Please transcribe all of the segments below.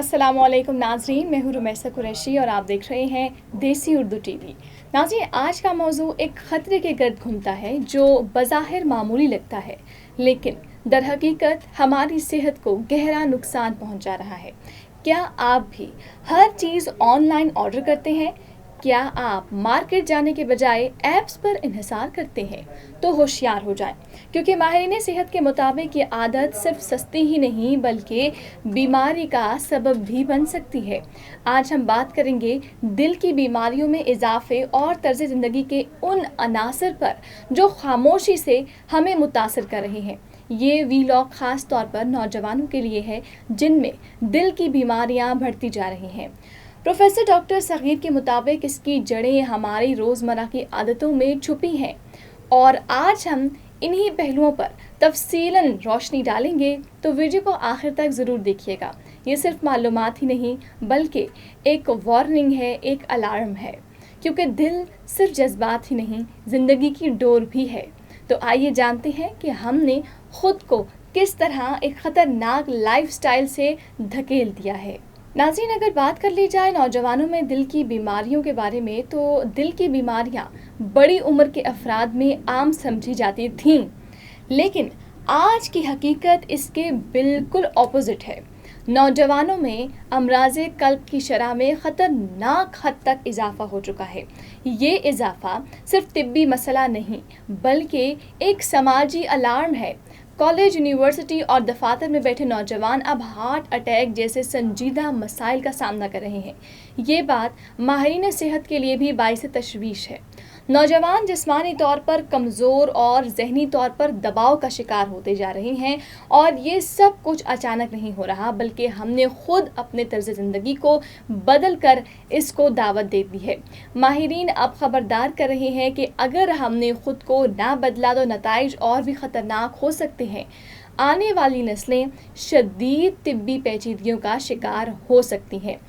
अस्सलाम वालेकुम नाजरीन, मैं हूँ रुमैसा कुरैशी और आप देख रहे हैं देसी उर्दू टीवी। नाजरीन, आज का मौजू एक ख़तरे के गर्द घूमता है जो बज़ाहिर मामूली लगता है, लेकिन दर हकीकत हमारी सेहत को गहरा नुकसान पहुँचा रहा है। क्या आप भी हर चीज़ ऑनलाइन ऑर्डर करते हैं? क्या आप मार्केट जाने के बजाय ऐप्स पर इन्हिसार करते हैं? तो होशियार हो जाएं, क्योंकि माहिरीन सेहत के मुताबिक ये आदत सिर्फ सस्ती ही नहीं बल्कि बीमारी का सबब भी बन सकती है। आज हम बात करेंगे दिल की बीमारियों में इजाफे और तर्ज ज़िंदगी के उन अनासर पर जो खामोशी से हमें मुतासर कर रहे हैं। ये वीलॉग ख़ास तौर पर नौजवानों के लिए है जिनमें दिल की बीमारियां बढ़ती जा रही हैं। प्रोफेसर डॉक्टर सगीर के मुताबिक इसकी जड़ें हमारी रोज़मर्रा की आदतों में छुपी हैं और आज हम इन्हीं पहलुओं पर तफसीलन रोशनी डालेंगे, तो वीडियो को आखिर तक ज़रूर देखिएगा। ये सिर्फ मालूमात ही नहीं बल्कि एक वार्निंग है, एक अलार्म है, क्योंकि दिल सिर्फ जज्बात ही नहीं, ज़िंदगी की डोर भी है। तो आइए जानते हैं कि हमने ख़ुद को किस तरह एक ख़तरनाक लाइफस्टाइल से धकेल दिया है। नाज़रीन, अगर बात कर ली जाए नौजवानों में दिल की बीमारियों के बारे में, तो दिल की बीमारियां बड़ी उम्र के अफराद में आम समझी जाती थीं, लेकिन आज की हकीकत इसके बिल्कुल ऑपोजिट है। नौजवानों में अमराज़े क़ल्ब की शरह में ख़तरनाक हद तक इजाफ़ा हो चुका है। ये इजाफ़ा सिर्फ तिब्बी मसला नहीं बल्कि एक समाजी अलार्म है। कॉलेज, यूनिवर्सिटी और दफातर में बैठे नौजवान अब हार्ट अटैक जैसे संजीदा मसाइल का सामना कर रहे हैं। ये बात माहिरीन सेहत के लिए भी बाइस तशवीश है। नौजवान जिस्मानी तौर पर कमज़ोर और जहनी तौर पर दबाव का शिकार होते जा रहे हैं, और ये सब कुछ अचानक नहीं हो रहा बल्कि हमने ख़ुद अपने तर्ज ज़िंदगी को बदल कर इसको दावत दे दी है। माहिरीन अब ख़बरदार कर रहे हैं कि अगर हमने ख़ुद को ना बदला तो नताइज और भी ख़तरनाक हो सकते हैं। आने वाली नस्लें शदीद तिब्बी पेचीदगियों का शिकार हो सकती हैं।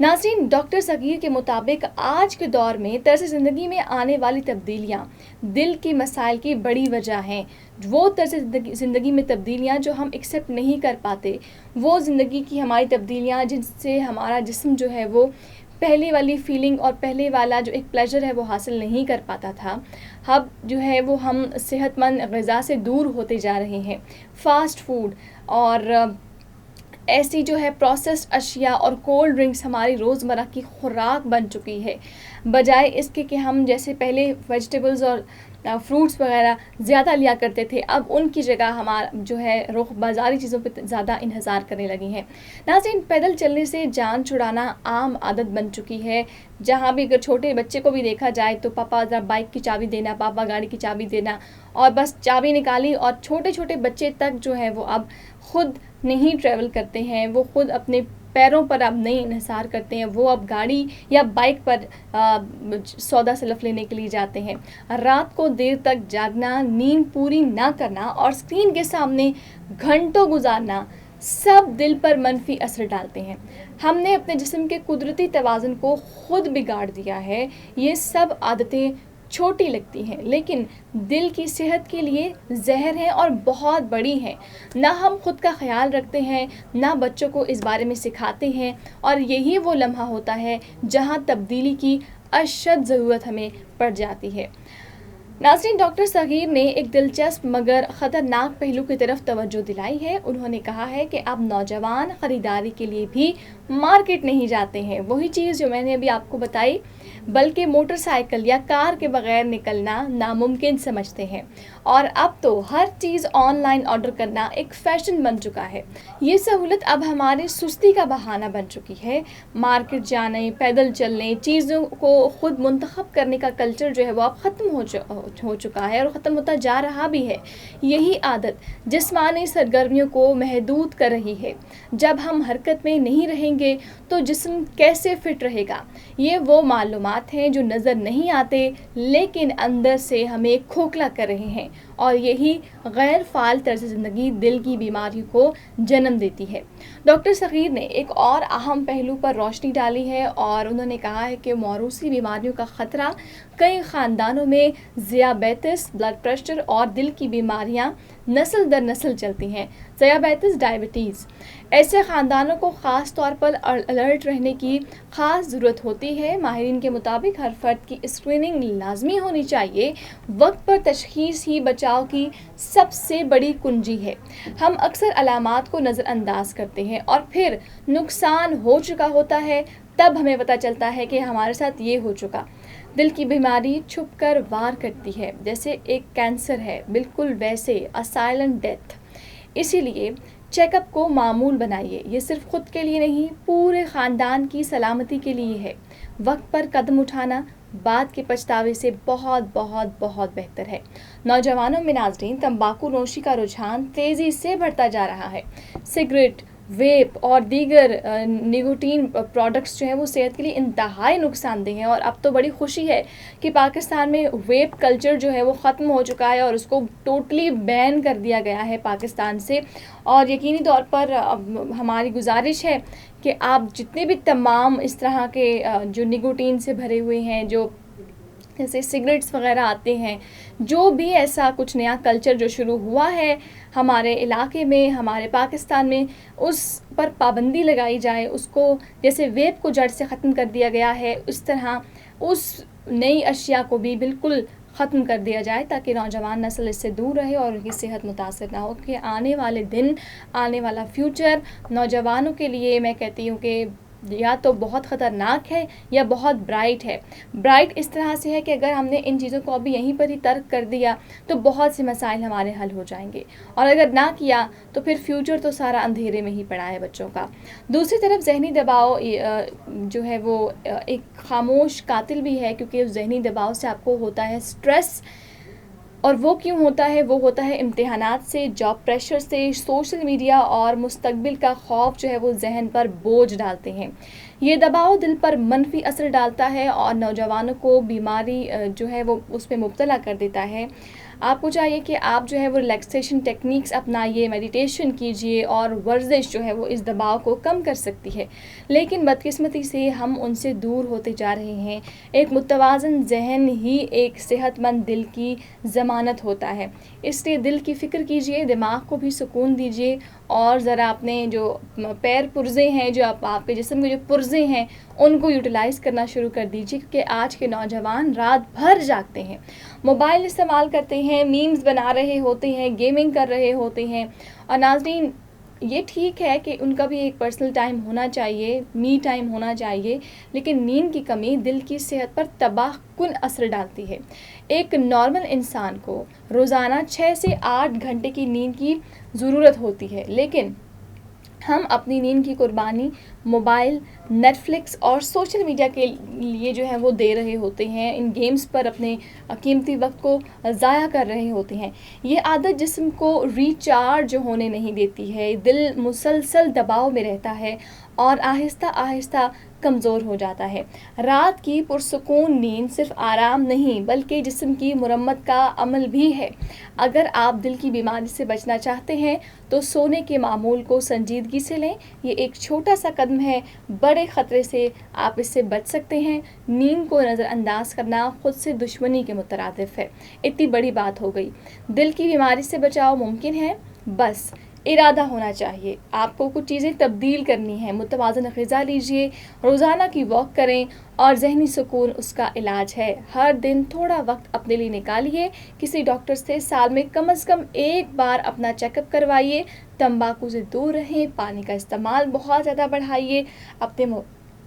नाज़रीन, डॉक्टर सगीर के मुताबिक आज के दौर में तर्ज ज़िंदगी में आने वाली तब्दीलियाँ दिल के मसाइल की बड़ी वजह हैं। वो तर्ज ज़िंदगी में तब्दीलियाँ जो हम एक्सेप्ट नहीं कर पाते, वो ज़िंदगी की हमारी तब्दीलियाँ जिनसे हमारा जिस्म जो है वो पहले वाली फीलिंग और पहले वाला जो एक प्लेजर है वो हासिल नहीं कर पाता था। अब जो है वो हम सेहतमंद ग़िज़ा से दूर होते जा रहे हैं। फ़ास्ट फूड और ऐसी जो है प्रोसेस्ड अशिया और कोल्ड ड्रिंक्स हमारी रोज़मर्रा की खुराक बन चुकी है। बजाय इसके कि हम जैसे पहले वेजिटेबल्स और फ्रूट्स वगैरह ज़्यादा लिया करते थे, अब उनकी जगह हमारा जो है रुख बाज़ारी चीज़ों पे ज़्यादा इन्हिसार करने लगी हैं। नाज़रीन, पैदल चलने से जान छुड़ाना आम आदत बन चुकी है। जहाँ भी अगर छोटे बच्चे को भी देखा जाए तो पापा ज़रा बाइक की चाबी देना, पापा गाड़ी की चाबी देना, और बस चाबी निकाली, और छोटे छोटे बच्चे तक जो है वो अब ख़ुद नहीं ट्रैवल करते हैं, वो ख़ुद अपने पैरों पर अब नहीं इन्हिसार करते हैं, वो अब गाड़ी या बाइक पर सौदा सलफ लेने के लिए जाते हैं। रात को देर तक जागना, नींद पूरी ना करना और स्क्रीन के सामने घंटों गुजारना सब दिल पर मनफी असर डालते हैं। हमने अपने जिस्म के कुदरती तवाज़ुन को खुद बिगाड़ दिया है। ये सब आदतें छोटी लगती हैं लेकिन दिल की सेहत के लिए जहर हैं और बहुत बड़ी हैं। ना हम खुद का ख्याल रखते हैं, ना बच्चों को इस बारे में सिखाते हैं, और यही वो लम्हा होता है जहां तब्दीली की अशद ज़रूरत हमें पड़ जाती है। नाज़रीन, डॉक्टर सगीर ने एक दिलचस्प मगर ख़तरनाक पहलू की तरफ तवज्जो दिलाई है। उन्होंने कहा है कि अब नौजवान ख़रीदारी के लिए भी मार्केट नहीं जाते हैं, वही चीज़ जो मैंने अभी आपको बताई, बल्कि मोटरसाइकिल या कार के बगैर निकलना नामुमकिन समझते हैं। और अब तो हर चीज़ ऑनलाइन ऑर्डर करना एक फ़ैशन बन चुका है। ये सहूलत अब हमारी सुस्ती का बहाना बन चुकी है। मार्केट जाने, पैदल चलने, चीज़ों को ख़ुद मुंतखब करने का कल्चर जो है वो अब ख़त्म हो चुका है और ख़त्म होता जा रहा भी है। यही आदत जिस्मानी सरगर्मियों को महदूद कर रही है। जब हम हरकत में नहीं रहेंगे तो जिस्म कैसे फिट रहेगा? ये वो मालूमात हैं जो नज़र नहीं आते लेकिन अंदर से हमें खोखला कर रहे हैं, और यही गैर फ़ाल तर्ज ज़िंदगी दिल की बीमारियों को जन्म देती है। डॉक्टर सगीर ने एक और अहम पहलू पर रोशनी डाली है और उन्होंने कहा है कि मौरूसी बीमारियों का ख़तरा कई ख़ानदानों में ज़ियाबेतिस, ब्लड प्रेशर और दिल की बीमारियां नस्ल दर नस्ल चलती हैं। ज़ियाबेतिस, डायबिटीज़, ऐसे ख़ानदानों को ख़ास तौर पर अलर्ट रहने की ख़ास ज़रूरत होती है। माहिरीन के मुताबिक हर फ़र्द की स्क्रीनिंग लाजमी होनी चाहिए। वक्त पर तशख़ीस ही बचाव की सबसे बड़ी कुंजी है। हम अक्सर अलामात को नज़रअंदाज करते हैं और फिर नुकसान हो चुका होता है तब हमें पता चलता है कि हमारे साथ ये हो चुका। दिल की बीमारी छुप कर वार करती है, जैसे एक कैंसर है, बिल्कुल वैसे अ साइलेंट डेथ। इसीलिए चेकअप को मामूल बनाइए। ये सिर्फ खुद के लिए नहीं, पूरे ख़ानदान की सलामती के लिए है। वक्त पर कदम उठाना बाद के पछतावे से बहुत बहुत बहुत बेहतर है। नौजवानों में नाज़रीन, तंबाकू नोशी का रुझान तेज़ी से बढ़ता जा रहा है। सिगरेट, वेप और दीगर निकोटीन प्रोडक्ट्स जो हैं वो सेहत के लिए इंतहाई नुकसानदेह हैं। और अब तो बड़ी खुशी है कि पाकिस्तान में वेप कल्चर जो है वो ख़त्म हो चुका है और उसको टोटली बैन कर दिया गया है पाकिस्तान से। और यकीनी तौर पर हमारी गुजारिश है कि आप जितने भी तमाम इस तरह के जो निकोटीन से भरे हुए हैं, जो जैसे सिगरेट्स वगैरह आते हैं, जो भी ऐसा कुछ नया कल्चर जो शुरू हुआ है हमारे इलाके में, हमारे पाकिस्तान में, उस पर पाबंदी लगाई जाए। उसको जैसे वेप को जड़ से ख़त्म कर दिया गया है, उस तरह उस नई अशिया को भी बिल्कुल ख़त्म कर दिया जाए ताकि नौजवान नस्ल इससे दूर रहे और उनकी सेहत मुतासर ना हो। कि आने वाले दिन, आने वाला फ्यूचर नौजवानों के लिए मैं कहती हूँ कि या तो बहुत ख़तरनाक है या बहुत ब्राइट है। ब्राइट इस तरह से है कि अगर हमने इन चीज़ों को अभी यहीं पर ही तर्क कर दिया तो बहुत से मसाइल हमारे हल हो जाएंगे, और अगर ना किया तो फिर फ्यूचर तो सारा अंधेरे में ही पड़ा है बच्चों का। दूसरी तरफ जहनी दबाव जो है वो एक खामोश कातिल भी है, क्योंकि उस जहनी दबाव से आपको होता है स्ट्रेस। और वो क्यों होता है? वो होता है इम्तिहानात से, जॉब प्रेशर से, सोशल मीडिया और मुस्तकबिल का खौफ जो है वो जहन पर बोझ डालते हैं। ये दबाव दिल पर मनफी असर डालता है और नौजवानों को बीमारी जो है वो उसमें मुब्तला कर देता है। आपको चाहिए कि आप जो है वो रिलैक्सेशन टेक्निक्स अपनाइए, मेडिटेशन कीजिए, और वर्जिश जो है वो इस दबाव को कम कर सकती है। लेकिन बदकिस्मती से हम उनसे दूर होते जा रहे हैं। एक मुतवाज़न जहन ही एक सेहतमंद दिल की ज़मानत होता है। इसलिए दिल की फ़िक्र कीजिए, दिमाग को भी सुकून दीजिए, और ज़रा अपने जो पैर पुर्ज़े हैं, जो आपके जिस्म के जो पुर्ज़े हैं, उनको यूटिलाइज़ करना शुरू कर दीजिए। क्योंकि आज के नौजवान रात भर जागते हैं, मोबाइल इस्तेमाल करते हैं, मीम्स बना रहे होते हैं, गेमिंग कर रहे होते हैं। और नाज़रीन, ये ठीक है कि उनका भी एक पर्सनल टाइम होना चाहिए, मी टाइम होना चाहिए, लेकिन नींद की कमी दिल की सेहत पर तबाहकुन असर डालती है। एक नॉर्मल इंसान को रोज़ाना 6 से 8 घंटे की नींद की ज़रूरत होती है, लेकिन हम अपनी नींद की कुर्बानी मोबाइल, नेटफ्लिक्स और सोशल मीडिया के लिए जो है वो दे रहे होते हैं। इन गेम्स पर अपने कीमती वक्त को ज़ाया कर रहे होते हैं। ये आदत जिस्म को रिचार्ज होने नहीं देती है। दिल मुसलसल दबाव में रहता है और आहिस्ता आहिस्ता कमज़ोर हो जाता है। रात की पुरसुकून नींद सिर्फ आराम नहीं बल्कि जिस्म की मुरम्मत का अमल भी है। अगर आप दिल की बीमारी से बचना चाहते हैं तो सोने के मामूल को संजीदगी से लें। ये एक छोटा सा कदम है, बड़े ख़तरे से आप इससे बच सकते हैं। नींद को नज़रअंदाज करना खुद से दुश्मनी के मुतरादिफ है। इतनी बड़ी बात हो गई। दिल की बीमारी से बचाव मुमकिन है, बस इरादा होना चाहिए। आपको कुछ चीज़ें तब्दील करनी है। मुतवाज़न ग़िज़ा लीजिए, रोज़ाना की वॉक करें, और ज़हनी सुकून उसका इलाज है। हर दिन थोड़ा वक्त अपने लिए निकालिए। किसी डॉक्टर से साल में कम से कम एक बार अपना चेकअप करवाइए। तंबाकू से दूर रहें, पानी का इस्तेमाल बहुत ज़्यादा बढ़ाइए, अपने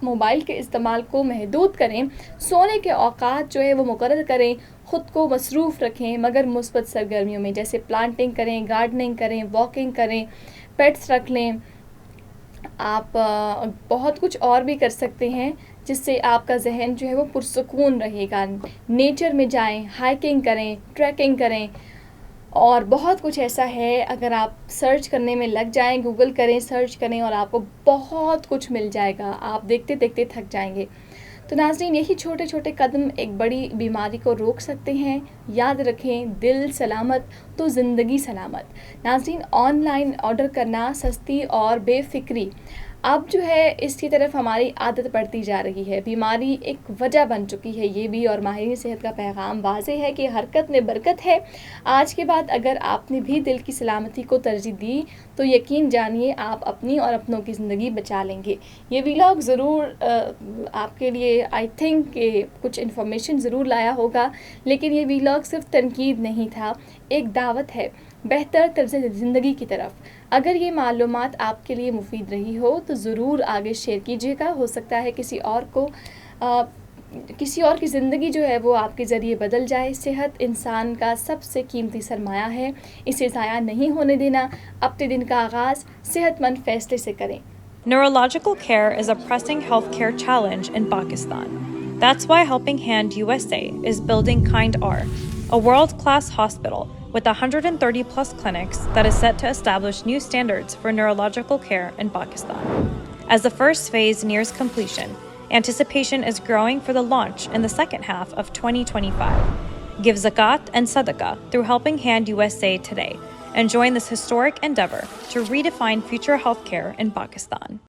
मोबाइल के इस्तेमाल को महदूद करें, सोने के औकात जो है वो मुकर्रर करें, ख़ुद को मसरूफ़ रखें मगर मुस्बत सरगर्मियों में, जैसे प्लांटिंग करें, गार्डनिंग करें, वॉकिंग करें, पेट्स रख लें। आप बहुत कुछ और भी कर सकते हैं जिससे आपका जहन जो है वो पुरसुकून रहेगा। नेचर में जाएं, हाइकिंग करें, ट्रैकिंग करें, और बहुत कुछ ऐसा है। अगर आप सर्च करने में लग जाएं, गूगल करें, सर्च करें, और आपको बहुत कुछ मिल जाएगा। आप देखते देखते थक जाएंगे। तो नाज़रीन, यही छोटे छोटे कदम एक बड़ी बीमारी को रोक सकते हैं। याद रखें, दिल सलामत तो ज़िंदगी सलामत। नाज़रीन, ऑनलाइन ऑर्डर करना सस्ती और बेफिक्री اب جو ہے اس کی طرف ہماری عادت پڑتی جا رہی ہے، بیماری ایک وجہ بن چکی ہے یہ بھی، اور ماہرین صحت کا پیغام واضح ہے کہ حرکت میں برکت ہے۔ آج کے بعد اگر آپ نے بھی دل کی سلامتی کو ترجیح دی تو یقین جانیے آپ اپنی اور اپنوں کی زندگی بچا لیں گے۔ یہ ویلاگ ضرور آپ کے لیے آئی تھنک کہ کچھ انفارمیشن ضرور لایا ہوگا، لیکن یہ ویلاگ صرف تنقید نہیں تھا، ایک دعوت ہے بہتر طرز زندگی کی طرف۔ اگر یہ معلومات آپ کے لیے مفید رہی ہو تو ضرور آگے شیئر کیجیے گا، ہو سکتا ہے کسی اور کی زندگی جو ہے وہ آپ کے ذریعے بدل جائے۔ صحت انسان کا سب سے قیمتی سرمایہ ہے، اسے ضائع نہیں ہونے دینا۔ اپنے دن کا آغاز صحت مند فیصلے سے کریں۔ Neurological care is a pressing healthcare challenge in Pakistan. That's why Helping Hand USA is building Kind R, a world-class hospital with 130 plus clinics that is set to establish new standards for neurological care in Pakistan. As the first phase nears completion, anticipation is growing for the launch in the second half of 2025. Give zakat and sadaqah through Helping Hand USA today and join this historic endeavor to redefine future healthcare in Pakistan.